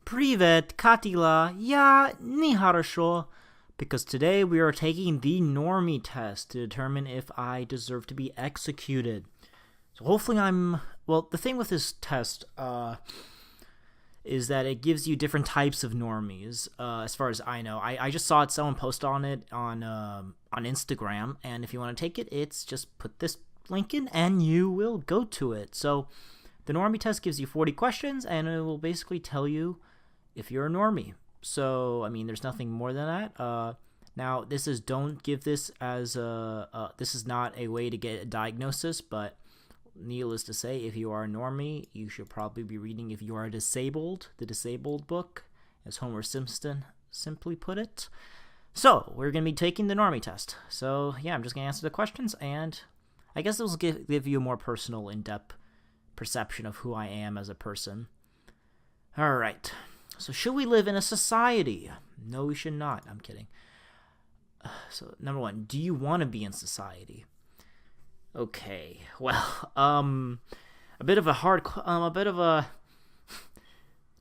Privet, Katila, ya, ni хорошо. Because today we are taking the Normie Test to determine if I deserve to be executed. So hopefully well, the thing with this test, is that it gives you different types of normies, as far as I know. I just saw someone post on it on Instagram, and if you want to take it, it's just put this link in and you will go to it. So the normie test gives you 40 questions, and it will basically tell you if you're a normie. So, I mean, there's nothing more than that. Now, don't give this as this is not a way to get a diagnosis, but needless to say, if you are a normie, you should probably be reading If You Are Disabled, the Disabled book, as Homer Simpson simply put it. So, we're going to be taking the normie test. So, yeah, I'm just going to answer the questions, and I guess this will give you a more personal, in-depth perception of who I am as a person. Alright, so should we live in a society? No, we should not. I'm kidding. So, number one, do you want to be in society? Okay, well, a bit of a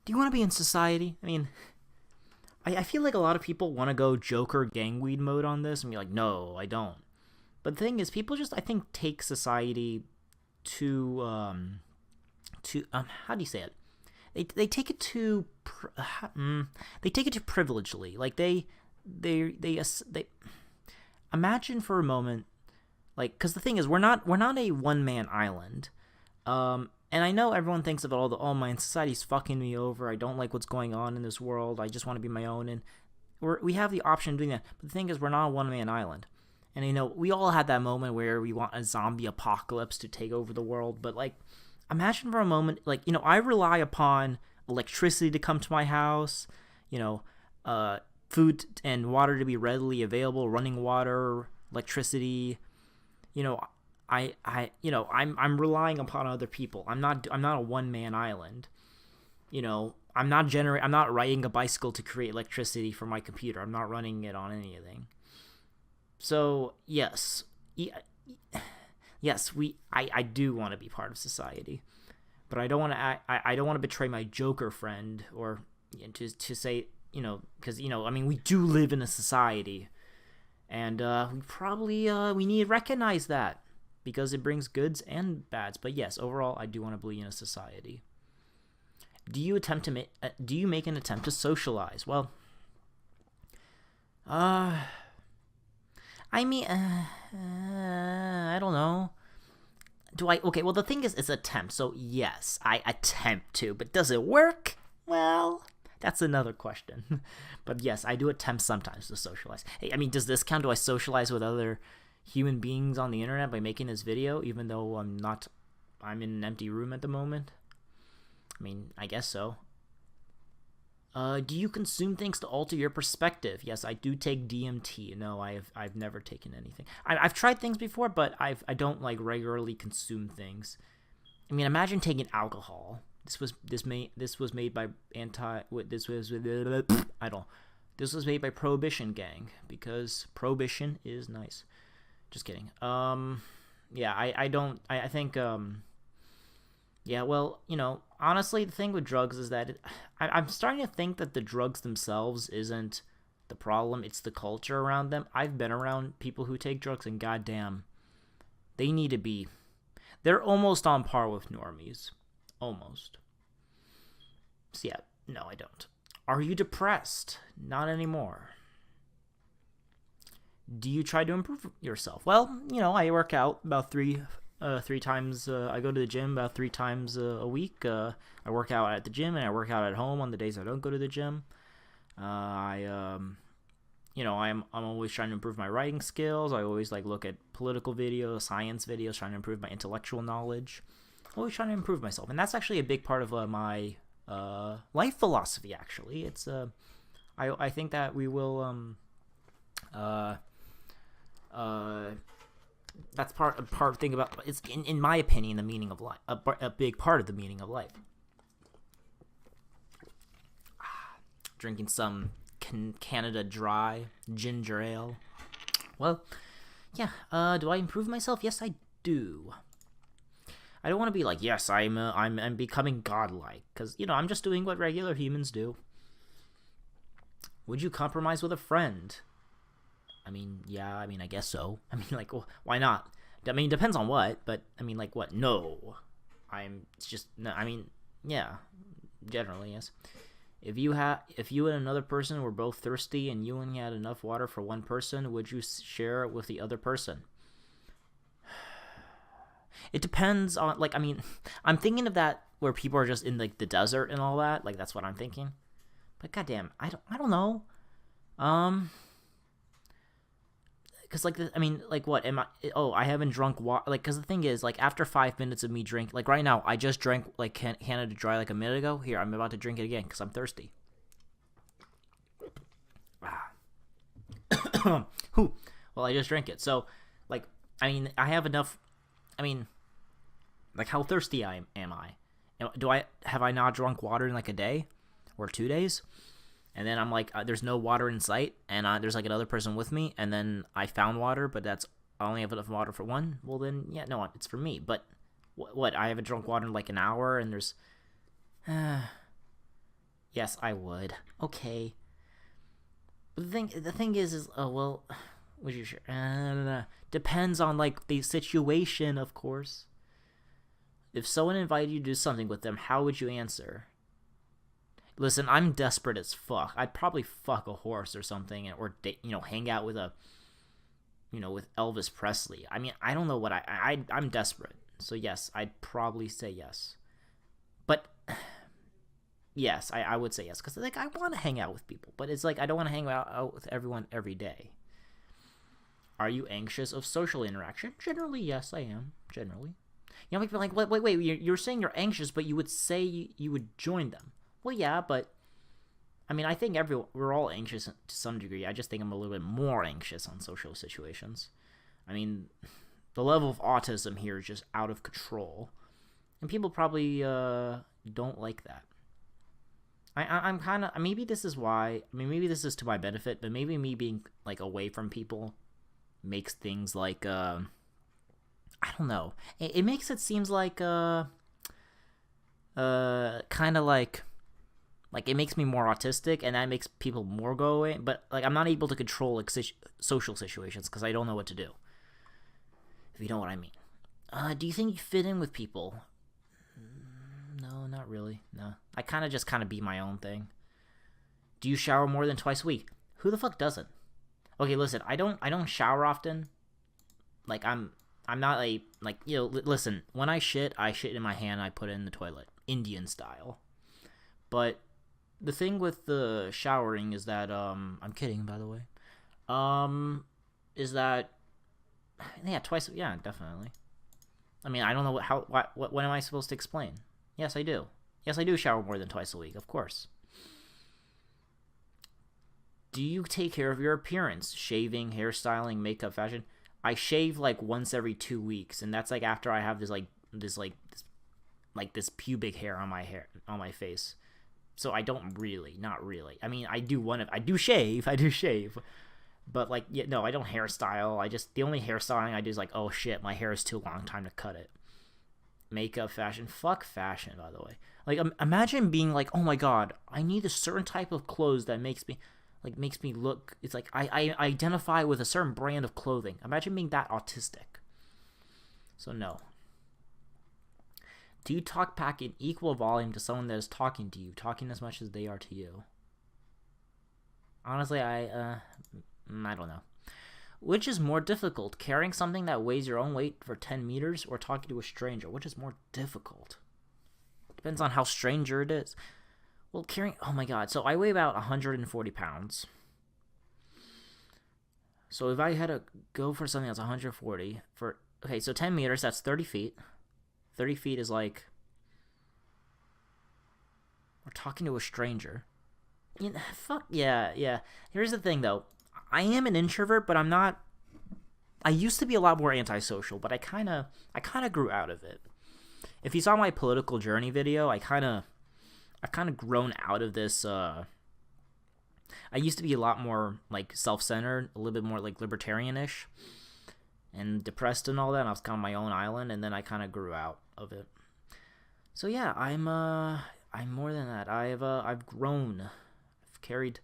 do you want to be in society? I mean, I feel like a lot of people want to go Joker gangweed mode on this and be like, no, I don't. But the thing is, people just, I think, take society to how do you say it? They take it too, they take it too privilegedly. Like, they imagine for a moment, like, because the thing is, we're not a one-man island, and I know everyone thinks of it all, my society's fucking me over, I don't like what's going on in this world, I just want to be my own, and we have the option of doing that, but the thing is, we're not a one-man island, and we all had that moment where we want a zombie apocalypse to take over the world, but, like, imagine for a moment, like, I rely upon electricity to come to my house, food and water to be readily available, running water, electricity. I'm relying upon other people. I'm not a one-man island. I'm not riding a bicycle to create electricity for my computer. I'm not running it on anything. So, yes. Yes, I do want to be part of society. But I don't want to I don't want to betray my Joker friend or to say, because I mean, we do live in a society. And we need to recognize that because it brings goods and bads. But yes, overall, I do want to believe in a society. Do you make an attempt to socialize? Well, I mean, I don't know. Okay, well, the thing is, it's attempt. So yes, I attempt to, but does it work? Well, that's another question. But yes, I do attempt sometimes to socialize. Hey, I mean, does this count? Do I socialize with other human beings on the internet by making this video, even though I'm in an empty room at the moment? I mean, I guess so. Do you consume things to alter your perspective? Yes, I do take DMT. No, I've never taken anything. I've tried things before, but I don't like regularly consume things. I mean, imagine taking alcohol. This was made by This was made by Prohibition Gang because Prohibition is nice. Just kidding. Yeah, I think yeah, well, honestly, the thing with drugs is that I'm starting to think that the drugs themselves isn't the problem, it's the culture around them. I've been around people who take drugs, and goddamn, they're almost on par with normies. Almost. So yeah, no, I don't. Are you depressed? Not anymore. Do you try to improve yourself? Well, I work out about three times. I go to the gym about 3 times a week. I work out at the gym and I work out at home on the days I don't go to the gym. I'm always trying to improve my writing skills. I always look at political videos, science videos, trying to improve my intellectual knowledge. Always trying to improve myself, and that's actually a big part of my life philosophy. Actually, it's I think that we will that's part thing about it's in my opinion the meaning of life, a big part of the meaning of life. Drinking some Canada Dry ginger ale. Well, yeah. Do I improve myself? Yes, I do. I don't want to be like, yes, I'm becoming godlike, because I'm just doing what regular humans do. Would you compromise with a friend? I mean, yeah, I mean, I guess so. I mean, like, well, why not? I mean, depends on what, but I mean, like, what? No, it's just no. I mean, yeah, generally yes. If you and another person were both thirsty and you only had enough water for one person, would you share it with the other person? It depends on, like, I mean, I'm thinking of that where people are just in like the desert and all that. Like, that's what I'm thinking. But goddamn, I don't know. Because like I mean, like, what am I? Oh, I haven't drunk water. Like, because the thing is, like, after 5 minutes of me drink, like right now, I just drank like Canada Dry like a minute ago. Here, I'm about to drink it again because I'm thirsty. Whew. Well, I just drank it, so like, I mean, I have enough. I mean, like, how thirsty am I? Have I not drunk water in like a day or 2 days? And then I'm like, there's no water in sight, and there's like another person with me, and then I found water, but I only have enough water for one. Well, then, yeah, no, it's for me. But what? I haven't drunk water in like an hour, and there's... yes, I would. Okay. But the thing is, oh, well, would you sure? Depends on, like, the situation, of course. If someone invited you to do something with them, how would you answer? Listen, I'm desperate as fuck. I'd probably fuck a horse or something, or hang out with with Elvis Presley. I mean, I don't know what I'm desperate. So yes, I'd probably say yes. But yes, I would say yes, because like, I want to hang out with people, but it's like I don't want to hang out with everyone every day. Are you anxious of social interaction? Generally, yes, I am. Generally. People are like, wait, you're saying you're anxious, but you would say you would join them. Well, yeah, but I mean, I think we're all anxious to some degree. I just think I'm a little bit more anxious on social situations. I mean, the level of autism here is just out of control, and people probably don't like that. I'm kind of, maybe this is why. I mean, maybe this is to my benefit, but maybe me being like away from people makes things like I don't know. It makes it seems like kind of like it makes me more autistic, and that makes people more go away. But like, I'm not able to control like social situations because I don't know what to do. If you know what I mean. Do you think you fit in with people? No, not really. No, I kind of be my own thing. Do you shower more than twice a week? Who the fuck doesn't? Okay, listen, I don't shower often. Like, I'm not listen, when I shit in my hand, I put it in the toilet, Indian style. But the thing with the showering is that I'm kidding, by the way. Is that twice, yeah, definitely. I mean, I don't know what am I supposed to explain? Yes, I do. Yes, I do shower more than twice a week, of course. Do you take care of your appearance? Shaving, hairstyling, makeup, fashion? I shave like once every 2 weeks, and that's like after I have this pubic hair on my face. So I don't really, not really. I mean, I do shave, but like, yeah, no, I don't hairstyle. The only hairstyling I do is like, oh shit, my hair is too long, time to cut it. Makeup, fashion, fuck fashion, by the way. Like, imagine being like, oh my god, I need a certain type of clothes that makes me look, it's like I identify with a certain brand of clothing. Imagine being that autistic. So no. Do you talk back in equal volume to someone that is talking to you, talking as much as they are to you? Honestly, I don't know. Which is more difficult, carrying something that weighs your own weight for 10 meters or talking to a stranger? Which is more difficult? Depends on how stranger it is. Well, oh my god, so I weigh about 140 pounds. So if I had to go for something that's 140, okay, so 10 meters, that's 30 feet. 30 feet is like, we're talking to a stranger. Fuck, yeah. Here's the thing, though. I am an introvert, but I'm not. I used to be a lot more antisocial, but I kind of grew out of it. If you saw my political journey video, I've kind of grown out of this. I used to be a lot more like self-centered, a little bit more like libertarian-ish, and depressed and all that. And I was kind of my own island, and then I kind of grew out. of it. So yeah, I'm more than that. I've grown. I've carried.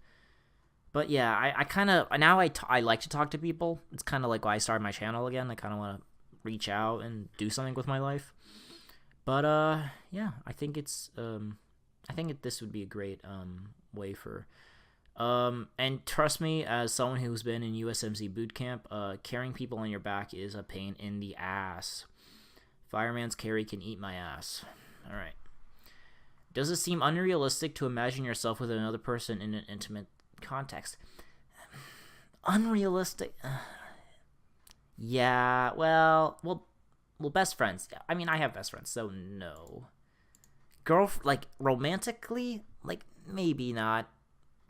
But yeah, I kind of now I like to talk to people. It's kind of like why I started my channel again. I kind of want to reach out and do something with my life. But yeah, I think this would be a great way for and trust me, as someone who's been in USMC boot camp, carrying people on your back is a pain in the ass. Fireman's carry can eat my ass. All right. Does it seem unrealistic to imagine yourself with another person in an intimate context? Unrealistic? Yeah, well, best friends. I mean, I have best friends, so no. Like, romantically? Like, maybe not.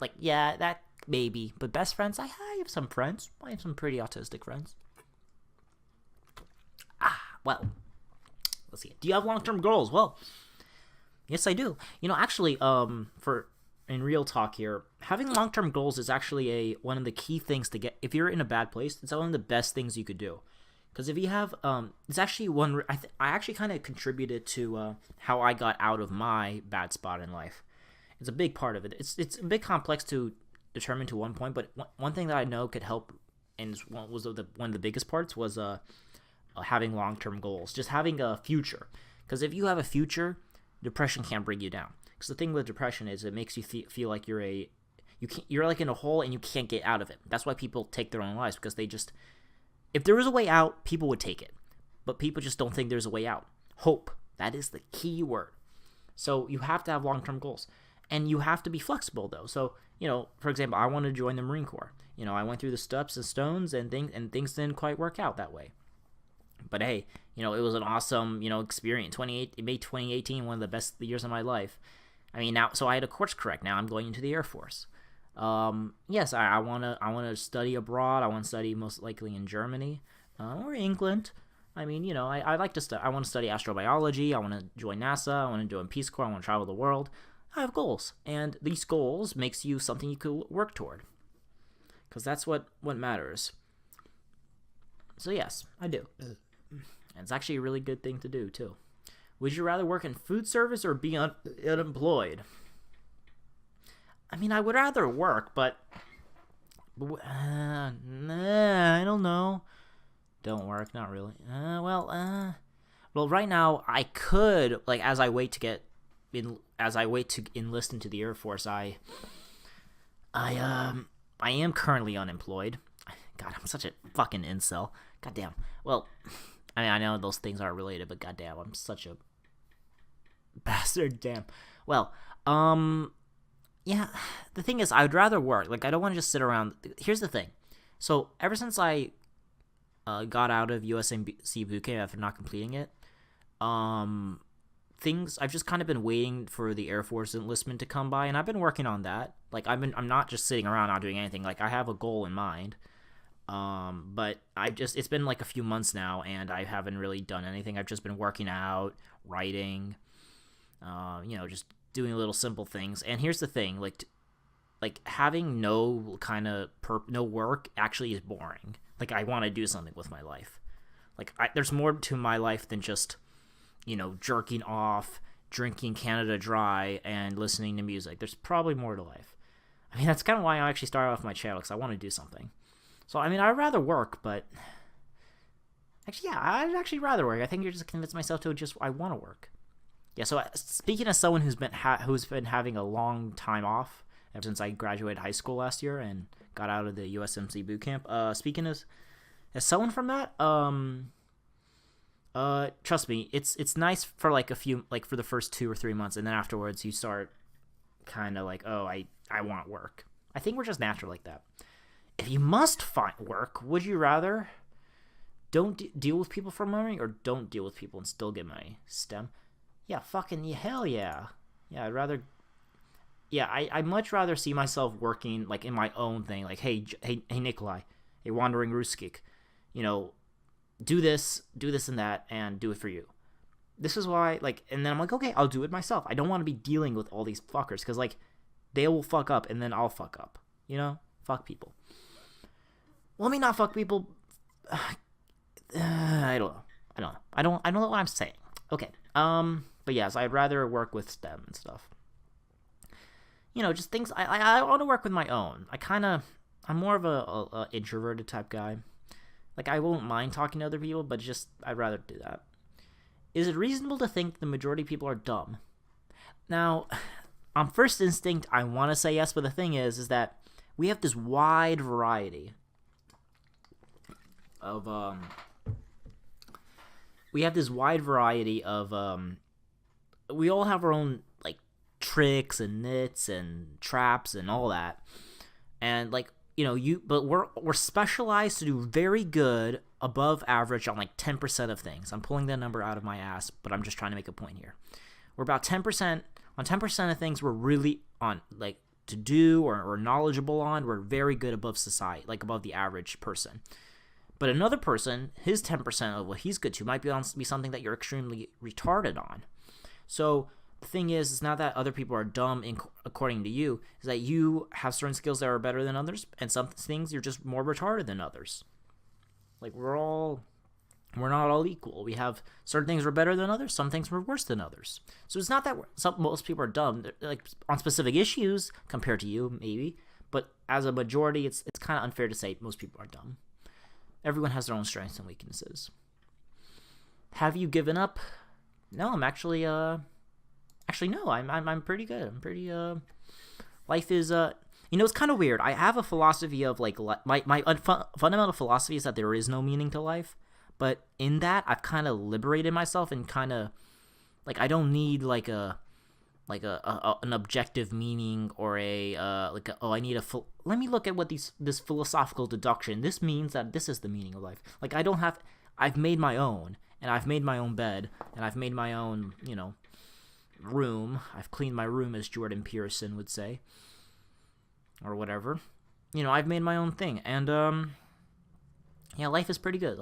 Like, yeah, that maybe. But best friends? I have some friends. I have some pretty autistic friends. Well, let's see. Do you have long-term goals? Well, yes, I do. Actually, in real talk here, having long-term goals is actually one of the key things to get. If you're in a bad place, it's one of the best things you could do. Because if you have, it's actually one. I actually kind of contributed to how I got out of my bad spot in life. It's a big part of it. It's a bit complex to determine to one point, but one thing that I know could help, and one of the biggest parts was having long-term goals, just having a future. Because if you have a future, depression can't bring you down. Because the thing with depression is it makes you feel like you're like in a hole and you can't get out of it. That's why people take their own lives, because they just, if there was a way out, people would take it. But people just don't think there's a way out. Hope. That is the key word. So you have to have long-term goals. And you have to be flexible, though. So, for example, I wanted to join the Marine Corps. I went through the steps and stones, and things didn't quite work out that way. But hey, it was an awesome, experience. It made 2018 one of the best years of my life. I mean, now, so I had a course correct. Now I'm going into the Air Force. Yes, I wanna study abroad. I want to study most likely in Germany or England. I mean, I like to I want to study astrobiology. I want to join NASA. I want to join Peace Corps. I want to travel the world. I have goals, and these goals makes you something you could work toward, because that's what matters. So yes, I do. And it's actually a really good thing to do too. Would you rather work in food service or be unemployed? I mean, I would rather work, but I don't know. Don't work, not really. Well, right now I could, like, as I wait to enlist into the Air Force, I am currently unemployed. God, I'm such a fucking incel. Goddamn. Well, I mean, I know those things aren't related, but goddamn, I'm such a bastard. Damn. Well, yeah. The thing is, I would rather work. Like, I don't want to just sit around. Here's the thing. So, ever since I got out of USMC boot camp after not completing it, I've just kind of been waiting for the Air Force enlistment to come by, and I've been working on that. Like, I'm not just sitting around not doing anything. Like, I have a goal in mind. But it's been like a few months now, and I haven't really done anything. I've just been working out, writing, just doing little simple things. And here's the thing, like having no kind of no work actually is boring. Like, I want to do something with my life. Like, there's more to my life than just, jerking off, drinking Canada Dry, and listening to music. There's probably more to life. I mean, that's kind of why I actually started off my channel, because I want to do something. So, I mean, I'd rather work, but actually, yeah, I'd actually rather work. I think you're just convinced myself to I want to work. Yeah, so speaking as someone who's been having a long time off ever since I graduated high school last year and got out of the USMC boot camp, speaking as someone from that, trust me, it's nice for like for the first 2 or 3 months, and then afterwards you start kind of like, oh, I want work. I think we're just natural like that. If you must find work, would you rather don't deal with people for money or don't deal with people and still get money? STEM? Yeah, fucking hell yeah. Yeah, I'd much rather see myself working like in my own thing. Like, hey Nikolai, hey Wandering Ruskik, do this and that, and do it for you. This is why, like, and then I'm like, okay, I'll do it myself. I don't want to be dealing with all these fuckers, because, like, they will fuck up and then I'll fuck up. Fuck people. Well, let me not fuck people. I don't know. I don't know what I'm saying. Okay. But yes, I'd rather work with STEM and stuff. Just things I want to work with my own. I'm more of a introverted type guy. Like, I won't mind talking to other people, but I'd rather do that. Is it reasonable to think the majority of people are dumb? Now, on first instinct, I want to say yes, but the thing is that we have this wide variety of, we all have our own, like, tricks and nits and traps and all that. And, like, but we're specialized to do very good above average on like 10% of things. I'm pulling that number out of my ass, but I'm just trying to make a point here. We're about 10% on 10% of things we're really on, like, to do or knowledgeable on. We're very good above society, like above the average person. But another person, his 10% of what he's good to might be something that you're extremely retarded on. So the thing is not that other people are dumb according to you, is that you have certain skills that are better than others, and some things you're just more retarded than others. Like, we're not all equal. We have certain things we're better than others, some things we're worse than others. So it's not that most people are dumb, like, on specific issues compared to you, maybe, but as a majority, it's kind of unfair to say most people are dumb. Everyone has their own strengths and weaknesses. Have you given up? No, I'm actually no, I'm pretty good. I'm pretty life is it's kind of weird. I have a philosophy of, like, my fundamental philosophy is that there is no meaning to life, but in that I've kind of liberated myself and kind of, like, I don't need like an objective meaning or I need let me look at what this philosophical deduction, this means that this is the meaning of life. Like, I've made my own, and I've made my own bed, and I've made my own, room. I've cleaned my room, as Jordan Peterson would say, or whatever. I've made my own thing, and life is pretty good.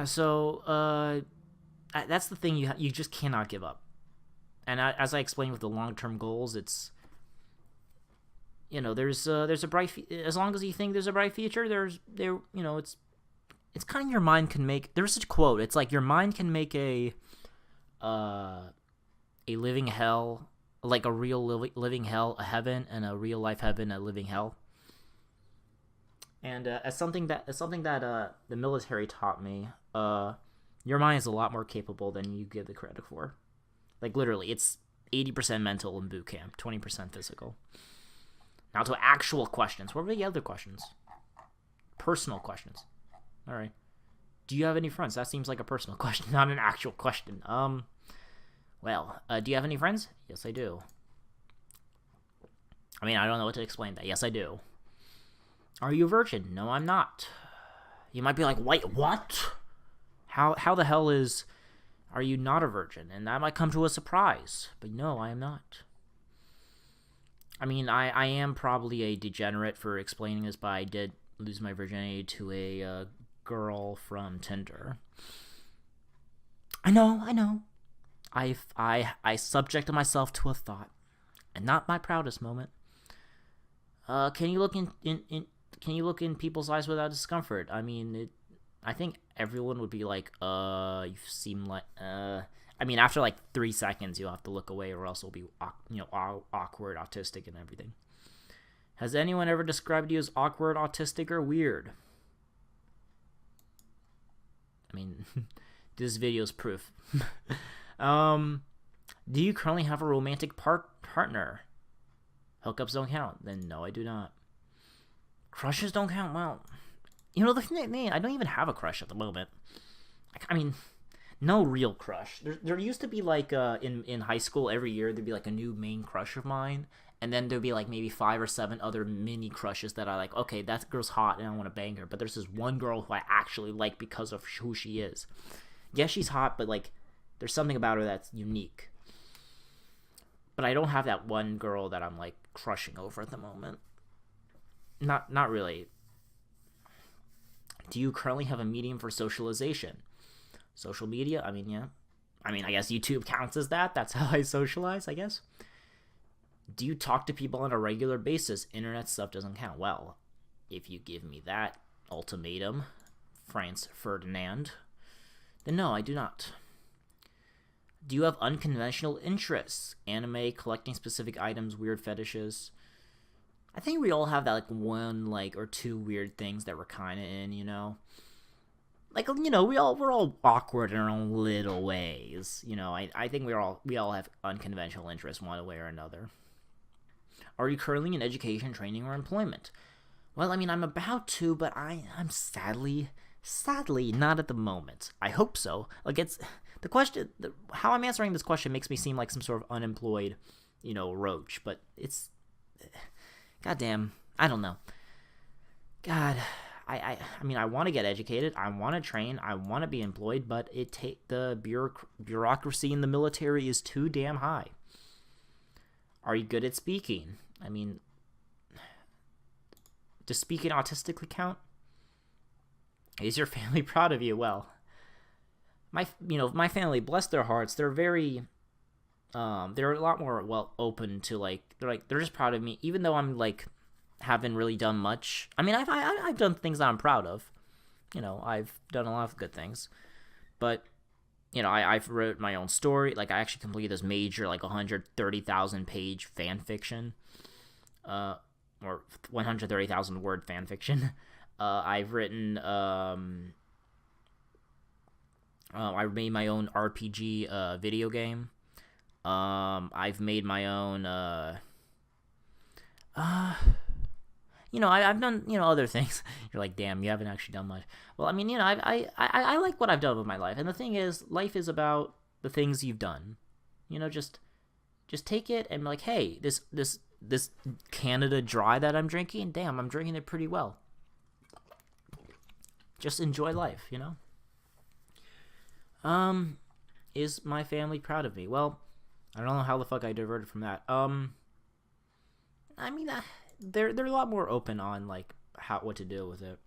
So that's the thing, you just cannot give up. And as I explained with the long-term goals, it's there's a bright as long as you think there's a bright future, it's kind of your mind can make. There's such a quote. It's like your mind can make a living hell, like a real living hell, a heaven, and a real life heaven, a living hell. And as something that the military taught me, your mind is a lot more capable than you give the credit for. Like, literally, it's 80% mental in boot camp, 20% physical. Now to actual questions. What were the other questions? Personal questions. All right. Do you have any friends? That seems like a personal question, not an actual question. Do you have any friends? Yes, I do. I mean, I don't know what to explain that. Yes, I do. Are you a virgin? No, I'm not. You might be like, wait, what? How the hell are you not a virgin? And that might come to a surprise. But no, I am not. I mean, I am probably a degenerate for explaining this, but I did lose my virginity to a girl from Tinder. I know. I subjected myself to a thought, and not my proudest moment. Can you look in people's eyes without discomfort? I mean, I think everyone would be like, you seem like, I mean, after like 3 seconds, you'll have to look away, or else it'll be, awkward, autistic, and everything. Has anyone ever described you as awkward, autistic, or weird? I mean, this video's proof. Do you currently have a romantic partner? Hookups don't count. Then no, I do not. Crushes don't count. Well, the thing, I don't even have a crush at the moment. I mean, no real crush. There used to be, like, in high school, every year there'd be like a new main crush of mine, and then there'd be like maybe 5 or 7 other mini crushes that I like. Okay, that girl's hot and I want to bang her, but there's this one girl who I actually like because of who she is. Yeah, she's hot, but, like, there's something about her that's unique. But I don't have that one girl that I'm, like, crushing over at the moment. Not really. Do you currently have a medium for socialization? Social media? I mean, yeah. I mean, I guess YouTube counts as that. That's how I socialize, I guess. Do you talk to people on a regular basis? Internet stuff doesn't count. Well, if you give me that ultimatum, Franz Ferdinand, Then no, I do not. Do you have unconventional interests? Anime, collecting specific items, weird fetishes? I think we all have that, like, one, like, or two weird things that we're kind of in, you know? Like, you know, we're all awkward in our own little ways. You know, I think we all have unconventional interests one way or another. Are you currently in education, training, or employment? Well, I mean, I'm about to, but I'm sadly not at the moment. I hope so. Like, it's the question. How I'm answering this question makes me seem like some sort of unemployed, you know, roach. But it's, goddamn, I don't know. God, I mean, I want to get educated. I want to train. I want to be employed. But the bureaucracy in the military is too damn high. Are you good at speaking? I mean, does speaking autistically count? Is your family proud of you? Well, my family, bless their hearts, they're very, they're a lot more open to, like, they're just proud of me, even though I'm, like, haven't really done much. I mean, I've done things that I'm proud of. You know, I've done a lot of good things, but you know, I've wrote my own story. Like, I actually completed this major, like, 130,000 page fan fiction, or 130,000 word fan fiction. I've written, I made my own RPG video game. I've made my own, you know, I've done, you know, other things. You're like, damn, you haven't actually done much. Well, I mean, you know, I like what I've done with my life. And the thing is, life is about the things you've done. You know, just take it and be like, hey, this Canada Dry that I'm drinking, damn, I'm drinking it pretty well. Just enjoy life, you know? Is my family proud of me? Well, I don't know how the fuck I diverted from that. I mean, they're a lot more open on, like, what to do with it.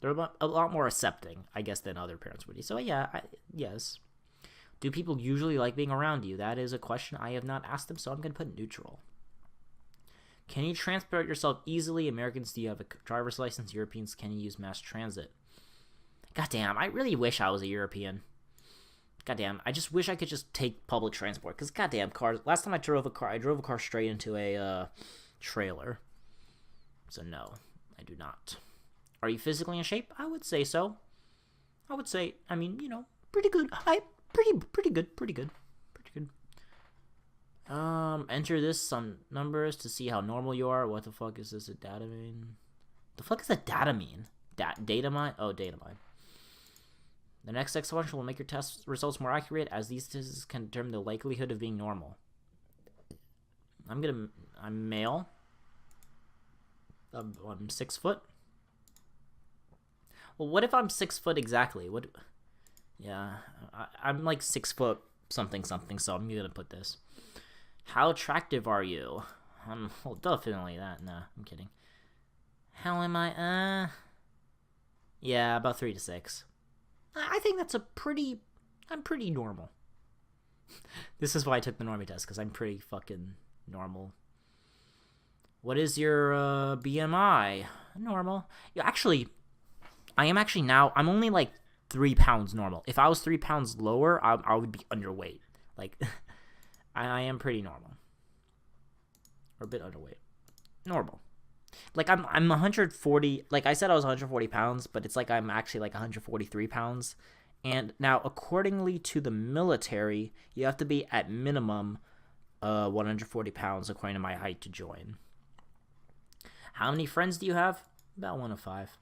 They're a lot more accepting, I guess, than other parents would be. So yeah, yes. Do people usually like being around you? That is a question I have not asked them, so I'm gonna put neutral. Can you transport yourself easily? Americans, do you have a driver's license? Europeans, can you use mass transit? Goddamn, I really wish I was a European. Goddamn, I just wish I could just take public transport. Because goddamn cars. Last time I drove a car straight into a trailer. So no, I do not. Are you physically in shape? I would say so. I would say, I mean, you know, pretty good. Pretty good. Enter some numbers to see how normal you are. What the fuck is this? A data mean? The fuck does a data mean? Data mine? Oh, data mine. The next function will make your test results more accurate, as these tests can determine the likelihood of being normal. I'm male. I'm 6 foot. Well, what if I'm 6 foot exactly? Yeah, I'm like 6 foot something, so I'm gonna put this. How attractive are you? Well, definitely that. Nah, I'm kidding. How am I? Yeah, about 3 to 6. I think that's I'm pretty normal. This is why I took the Normie Test, because I'm pretty fucking normal. What is your BMI? Normal. Yeah, actually, I'm only like 3 pounds normal. If I was 3 pounds lower, I would be underweight. Like, I am pretty normal. Or a bit underweight. Normal. Like, I'm 140, like I said I was 140 pounds, but it's like I'm actually like 143 pounds. And now, accordingly to the military, you have to be at minimum 140 pounds according to my height to join. How many friends do you have? About 1 of 5.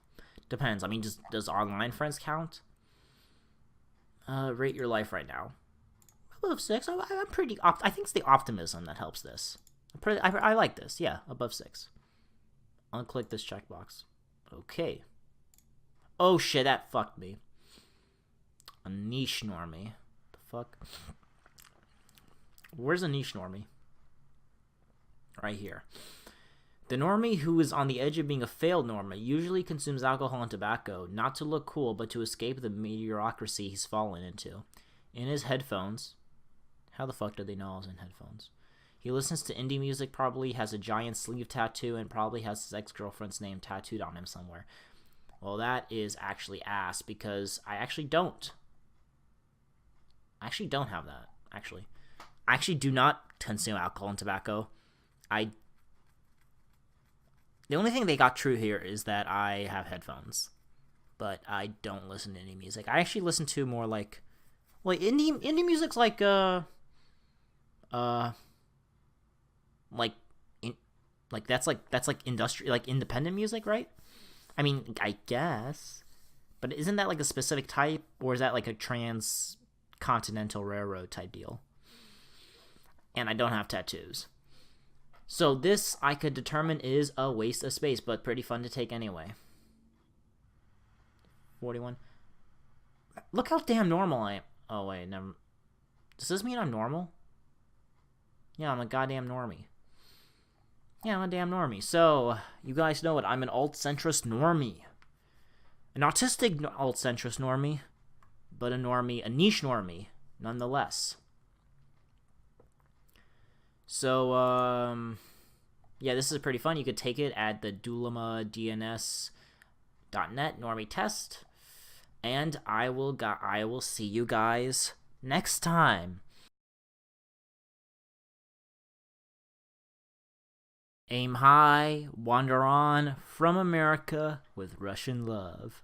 Depends. I mean, does online friends count? Rate your life right now. Above 6. I'm pretty. I think it's the optimism that helps this. I like this. Yeah, above 6. Unclick this checkbox. Okay. Oh shit, that fucked me. A niche normie. The fuck? Where's a niche normie? Right here. The normie who is on the edge of being a failed normie usually consumes alcohol and tobacco, not to look cool, but to escape the mediocrity he's fallen into. In his headphones. How the fuck did they know I was in headphones? He listens to indie music, probably has a giant sleeve tattoo, and probably has his ex-girlfriend's name tattooed on him somewhere. Well, that is actually ass, because I actually don't. I actually don't have that. I actually do not consume alcohol and tobacco. I The only thing they got true here is that I have headphones, but I don't listen to any music. I actually listen to more like indie music's uh like in, that's like industry, like independent music, right? I mean, I guess, but isn't that like a specific type, or is that like a transcontinental railroad type deal? And I don't have tattoos. So this, I could determine, is a waste of space, but pretty fun to take anyway. 41. Look how damn normal I am. Oh, wait, never. Does this mean I'm normal? Yeah, I'm a goddamn normie. Yeah, I'm a damn normie. So, you guys know it. I'm an alt-centrist normie. An autistic alt-centrist normie, but a niche normie, nonetheless. So, yeah, this is pretty fun. You could take it at the dulamadns.net Normie Test, and I will see you guys next time. Aim high, wander on from America with Russian love.